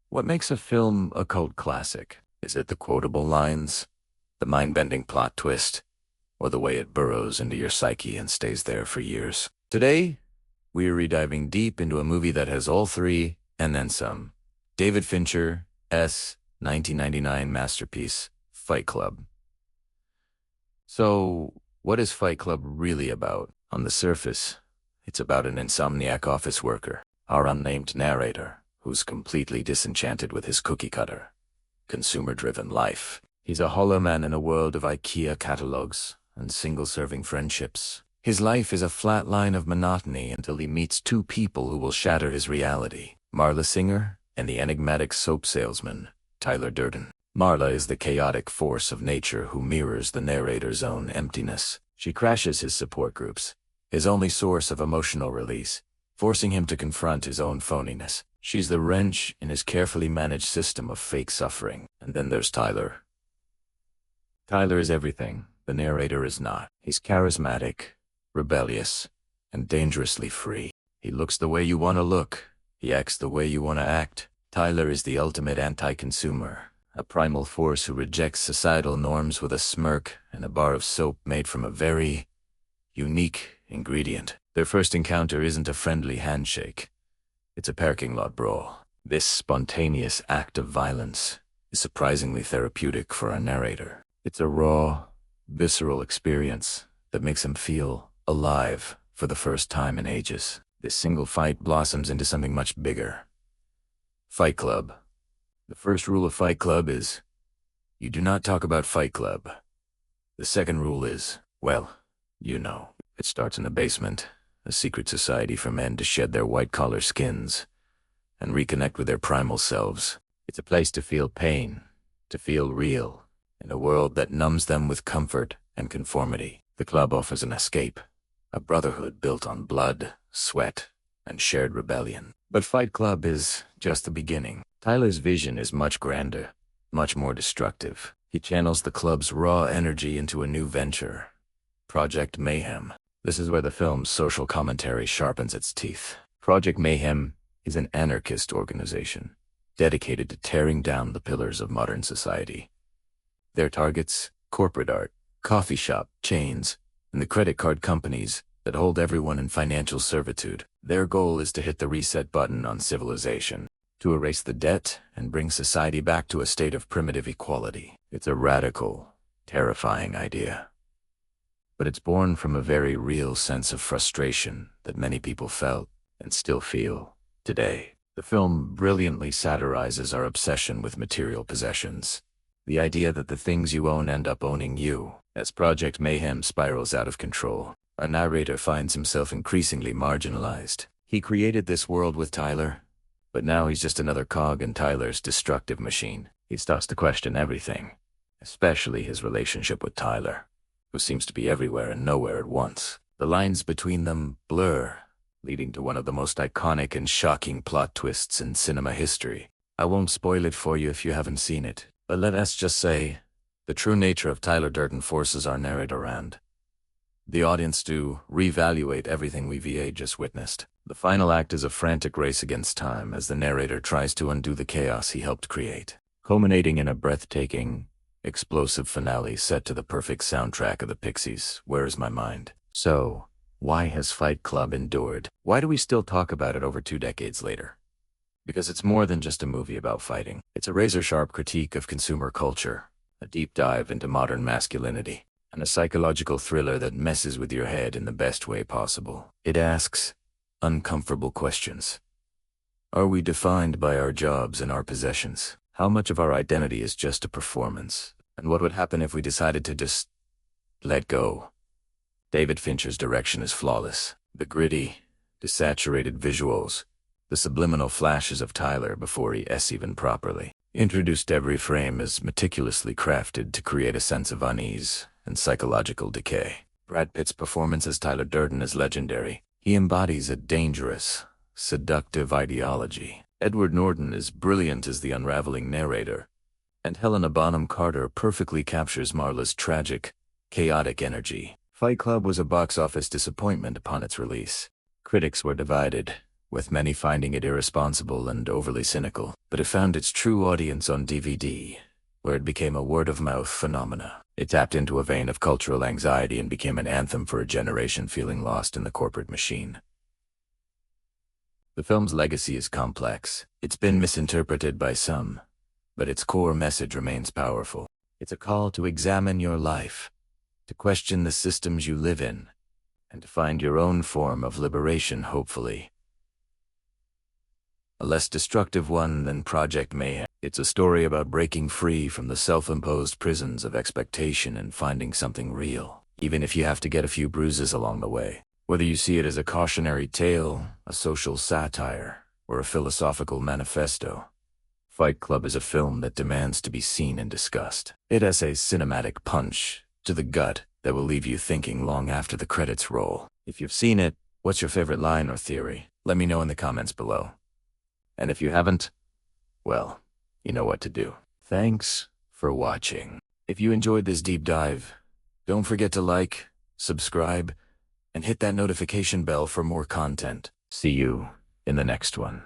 What makes a film a cult classic? Is it the quotable lines, the mind-bending plot twist, or the way it burrows into your psyche and stays there for years? Today, we are rediving deep into a movie that has all three and then some. David Fincher's 1999 masterpiece, Fight Club. So, what is Fight Club really about? On the surface, it's about an insomniac office worker, our unnamed narrator, who's completely disenchanted with his cookie-cutter, consumer-driven life. He's a hollow man in a world of IKEA catalogs and single-serving friendships. His life is a flat line of monotony until he meets two people who will shatter his reality: Marla Singer and the enigmatic soap salesman, Tyler Durden. Marla is the chaotic force of nature who mirrors the narrator's own emptiness. She crashes his support groups, his only source of emotional release, forcing him to confront his own phoniness. She's the wrench in his carefully managed system of fake suffering. And then there's Tyler. Tyler is everything the narrator is not. He's charismatic, rebellious, and dangerously free. He looks the way you want to look. He acts the way you want to act. Tyler is the ultimate anti-consumer, a primal force who rejects societal norms with a smirk and a bar of soap made from a very unique ingredient. Their first encounter isn't a friendly handshake. It's a parking lot brawl. This spontaneous act of violence is surprisingly therapeutic for our narrator. It's a raw, visceral experience that makes him feel alive for the first time in ages. This single fight blossoms into something much bigger. Fight Club. The first rule of Fight Club is, you do not talk about Fight Club. The second rule is, well, you know. It starts in the basement, a secret society for men to shed their white-collar skins and reconnect with their primal selves. It's a place to feel pain, to feel real, in a world that numbs them with comfort and conformity. The club offers an escape, a brotherhood built on blood, sweat, and shared rebellion. But Fight Club is just the beginning. Tyler's vision is much grander, much more destructive. He channels the club's raw energy into a new venture, Project Mayhem. This is where the film's social commentary sharpens its teeth. Project Mayhem is an anarchist organization dedicated to tearing down the pillars of modern society. Their targets: corporate art, coffee shop chains, and the credit card companies that hold everyone in financial servitude. Their goal is to hit the reset button on civilization, to erase the debt and bring society back to a state of primitive equality. It's a radical, terrifying idea, but it's born from a very real sense of frustration that many people felt and still feel today. The film brilliantly satirizes our obsession with material possessions, the idea that the things you own end up owning you. As Project Mayhem spirals out of control, our narrator finds himself increasingly marginalized. He created this world with Tyler, but now he's just another cog in Tyler's destructive machine. He starts to question everything, especially his relationship with Tyler, who seems to be everywhere and nowhere at once. The lines between them blur, leading to one of the most iconic and shocking plot twists in cinema history. I won't spoil it for you if you haven't seen it, but let us just say, the true nature of Tyler Durden forces our narrator and the audience to reevaluate everything we VA just witnessed. The final act is a frantic race against time as the narrator tries to undo the chaos he helped create, culminating in a breathtaking, explosive finale set to the perfect soundtrack of the Pixies' Where's My Mind? So, why has Fight Club endured? Why do we still talk about it over 2 decades later? Because it's more than just a movie about fighting. It's a razor-sharp critique of consumer culture, a deep dive into modern masculinity, and a psychological thriller that messes with your head in the best way possible. It asks uncomfortable questions. Are we defined by our jobs and our possessions? How much of our identity is just a performance? And what would happen if we decided to just let go? David Fincher's direction is flawless. The gritty, desaturated visuals, the subliminal flashes of Tyler before he even properly introduced. Every frame is meticulously crafted to create a sense of unease and psychological decay. Brad Pitt's performance as Tyler Durden is legendary. He embodies a dangerous, seductive ideology. Edward Norton is brilliant as the unraveling narrator, and Helena Bonham Carter perfectly captures Marla's tragic, chaotic energy. Fight Club was a box office disappointment upon its release. Critics were divided, with many finding it irresponsible and overly cynical. But it found its true audience on DVD, where it became a word-of-mouth phenomena. It tapped into a vein of cultural anxiety and became an anthem for a generation feeling lost in the corporate machine. The film's legacy is complex. It's been misinterpreted by some, but its core message remains powerful. It's a call to examine your life, to question the systems you live in, and to find your own form of liberation, hopefully. A less destructive one than Project Mayhem. It's a story about breaking free from the self-imposed prisons of expectation and finding something real, even if you have to get a few bruises along the way. Whether you see it as a cautionary tale, a social satire, or a philosophical manifesto, Fight Club is a film that demands to be seen and discussed. It has a cinematic punch to the gut that will leave you thinking long after the credits roll. If you've seen it, what's your favorite line or theory? Let me know in the comments below. And if you haven't, well, you know what to do. Thanks for watching. If you enjoyed this deep dive, don't forget to like, subscribe, and hit that notification bell for more content. See you in the next one.